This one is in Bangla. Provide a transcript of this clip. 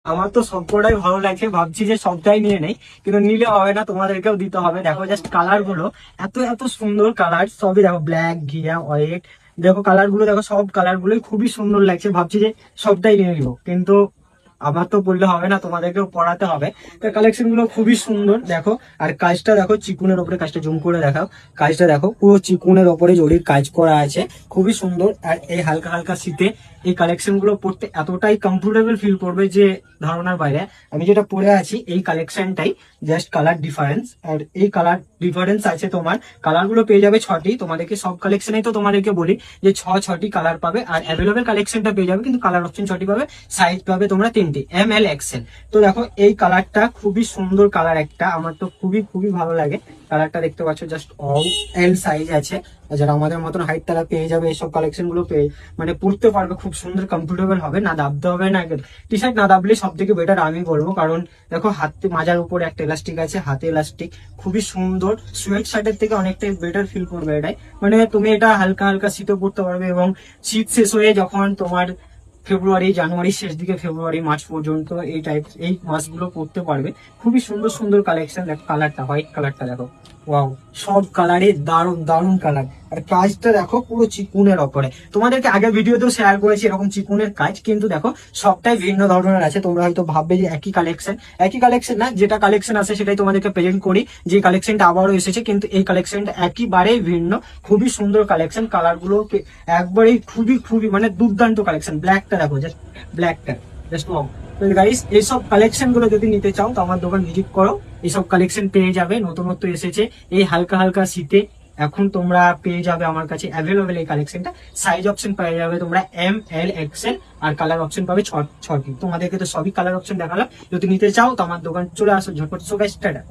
আমার তো সবকটাই ভালো লাগছে, ভাবছি যে সবটাই নিয়ে নেই, কিন্তু নিলে হবে না, তোমাদেরকেও দিতে হবে। দেখো জাস্ট কালার গুলো, এত এত সুন্দর কালার সবই, দেখো ব্ল্যাক, ঘিয়া, হোয়াইট, দেখো কালার গুলো, দেখো সব কালার গুলোই খুবই সুন্দর লাগছে। ভাবছি যে সবটাই নিয়ে নিবো, কিন্তু আমার তো বললে হবে না, তোমাদেরকেও পড়াতে হবে। তো কালেকশন গুলো খুবই সুন্দর দেখো। আর কাজটা দেখো চিকুনের ওপরে, কাজটা জুম করে দেখাও। কাজটা দেখো পুরো চিকুনের ওপরে জরির কাজ করা আছে, খুবই সুন্দর। আর এই হালকা হালকা শীতে এই কালেকশন গুলো পড়তে এতটাই কমফোর্টেবল ফিল করবে যে ধারণার বাইরে। আমি যেটা পরে আছি এই কালেকশনটাই, জাস্ট কালার ডিফারেন্স। আর এই কালার ডিফারেন্স আছে তোমার, কালার গুলো পেয়ে যাবে 6টি। তোমাদেরকে সব কালেকশনেই তো তোমাদেরকে বলি যে 6টি কালার পাবে, আর অ্যাভেলেবেল কালেকশনটা পেয়ে যাবে, কিন্তু কালার অপশন 6টি পাবে। সাইজ পাবে তোমরা 3টি, এম এল এক্সেল। তো দেখো এই কালারটা খুবই সুন্দর কালার একটা, আমার তো খুবই খুবই ভালো লাগে কালারটা। দেখতে পাচ্ছ জাস্ট অল এল সাইজ আছে। যারা আমাদের মতন হাইট তারা পেয়ে যাবে এইসব কালেকশন গুলো, পেয়ে মানে পড়তে পারবে, খুব সুন্দর কমফোর্টেবল হবে, না দাবতে হবে না। টি শার্ট না দাবলে সব থেকে বেটার আমি বলবো, কারণ দেখো হাতে মাজার উপরে একটা ইলাস্টিক আছে, হাতে ইলাস্টিক, খুবই সুন্দর। সোয়েট শার্টের থেকে অনেকটাই বেটার ফিল করবে এটাই। মানে তুমি এটা হালকা হালকা শীতও পড়তে পারবে, এবং শীত শেষ হয়ে যখন তোমার ফেব্রুয়ারি, জানুয়ারি শেষ দিকে, ফেব্রুয়ারি মার্চ পর্যন্ত এই টাইপ এই মাসগুলো পড়তে পারবে। খুবই সুন্দর সুন্দর কালেকশন। দেখো কালারটা, হোয়াইট কালারটা দেখো, ওয়াও, সব কালারে দারুণ দারুণ কালার। আর কাজটা দেখো পুরো চিকুনের ওপরে, তোমাদেরকে আগের ভিডিওতেও শেয়ার করেছি এরকম চিকুনের কাজ, কিন্তু দেখো সবটাই ভিন্ন ধরনের আছে। তোমরা হয়তো ভাববে যে একই কালেকশন, একই কালেকশন না, যেটা কালেকশন আছে সেটাই তোমাদেরকে প্রেজেন্ট করি, যে কালেকশনটা আবারও এসেছে, কিন্তু এই কালেকশনটা একেবারেই ভিন্ন। খুবই সুন্দর কালেকশন, কালার গুলো একবারেই খুবই খুবই মানে দুর্দান্ত কালেকশন। ব্ল্যাকটা দেখো, জাস্ট ব্ল্যাকটা জাস্ট ওয়াও। তো গাইস এইসব কালেকশন গুলো যদি নিতে চাও তো আমার দোকান ভিজিট করো, এইসব কালেকশন পেয়ে যাবে। নতুনত্ব এসেছে এই হালকা হালকা শীতে, এখন তোমরা পেয়ে যাবে আমার কাছে অ্যাভেলেবেল এই কালেকশনটা। সাইজ অপশন পেয়ে যাবে তোমরা এম এল এক্সেল, আর কালার অপশন পাবে 6টি। তোমাদেরকে তো সবই কালার অপশন দেখালাম, যদি নিতে চাও তো আমার দোকান চলে আসো ঝটপট। So guys tata.